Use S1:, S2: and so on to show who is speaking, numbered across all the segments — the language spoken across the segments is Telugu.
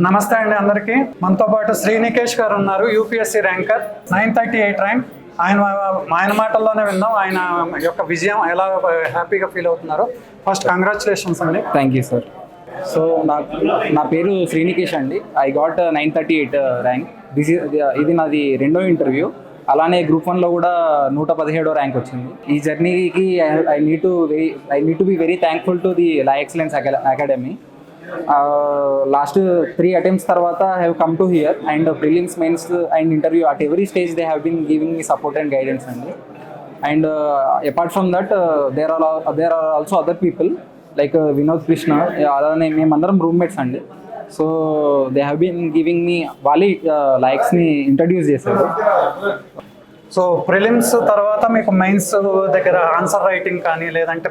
S1: నమస్తే అండి అందరికీ. మనతో పాటు శ్రీనికేష్ గారు ఉన్నారు, యూపీఎస్సీ ర్యాంకర్, 938 ర్యాంక్. ఆయన మాటల్లోనే విందాం ఆయన యొక్క విజయం ఎలా హ్యాపీగా ఫీల్ అవుతున్నారు. ఫస్ట్ కంగ్రాచులేషన్స్ అండి.
S2: Thank you sir. సో నా పేరు శ్రీనికేష్ అండి. I got 938 rank. ఇది నాది రెండో ఇంటర్వ్యూ. అలానే గ్రూప్ 1లో కూడా 117వ ర్యాంక్ వచ్చింది. ఈ జర్నీకి I need to be very thankful to the law excellence academy. Last 3 attempts తర్వాత I have come to here, and prelims, mains and interview at every stage they have been giving me support and guidance అండి. And apart from that there are also other people like Vinod Krishna, అలానే మేమందరం రూమ్మేట్స్ అండి. So they have been giving మీ వాళ్ళే లైక్స్ని ఇంట్రడ్యూస్ చేశారు.
S1: సో ప్రిలిమ్స్ తర్వాత మీకు మెయిన్స్ దగ్గర ఆన్సర్ రైటింగ్ కానీ లేదంటే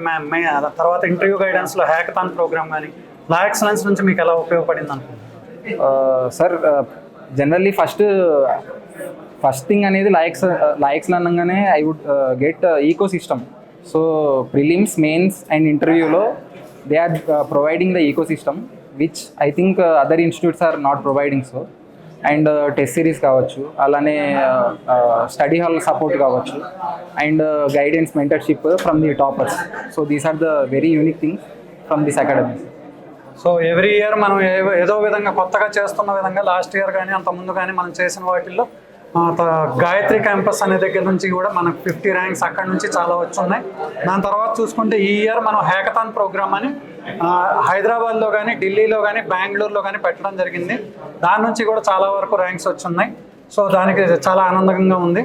S1: తర్వాత ఇంటర్వ్యూ గైడెన్స్లో హ్యాకథాన్ ప్రోగ్రామ్ కానీ లా ఎక్సలెన్స్ నుంచి మీకు ఎలా ఉపయోగపడింది అనుకుంటున్నారు?
S2: సార్ జనరల్లీ ఫస్ట్ థింగ్ అనేది లా ఎక్సెల్ అనగానే I would get ecosystem. So prelims, mains and ఇంటర్వ్యూలో they are providing the ecosystem which I think other institutes are not providing. So and test series కావచ్చు, అలానే స్టడీ హాల్ సపోర్ట్ కావచ్చు, and guidance, mentorship from the toppers. So these are the very unique things from this academy.
S1: So every year మనం ఏదో విధంగా కొత్తగా చేస్తున్న విధంగా లాస్ట్ ఇయర్ కానీ అంత ముందు కానీ మనం చేసిన వాటిల్లో గాయత్రి క్యాంపస్ అనే దగ్గర నుంచి కూడా మనకు 50 ర్యాంక్స్ అక్కడ నుంచి చాలా వచ్చున్నాయి. దాని తర్వాత చూసుకుంటే ఈ ఇయర్ మనం హ్యాకథాన్ ప్రోగ్రామ్ అని హైదరాబాద్లో కానీ, ఢిల్లీలో కానీ, బెంగళూరులో కానీ పెట్టడం జరిగింది. దాని నుంచి కూడా చాలా వరకు ర్యాంక్స్ వచ్చున్నాయి. సో దానికి చాలా ఆనందంగా ఉంది.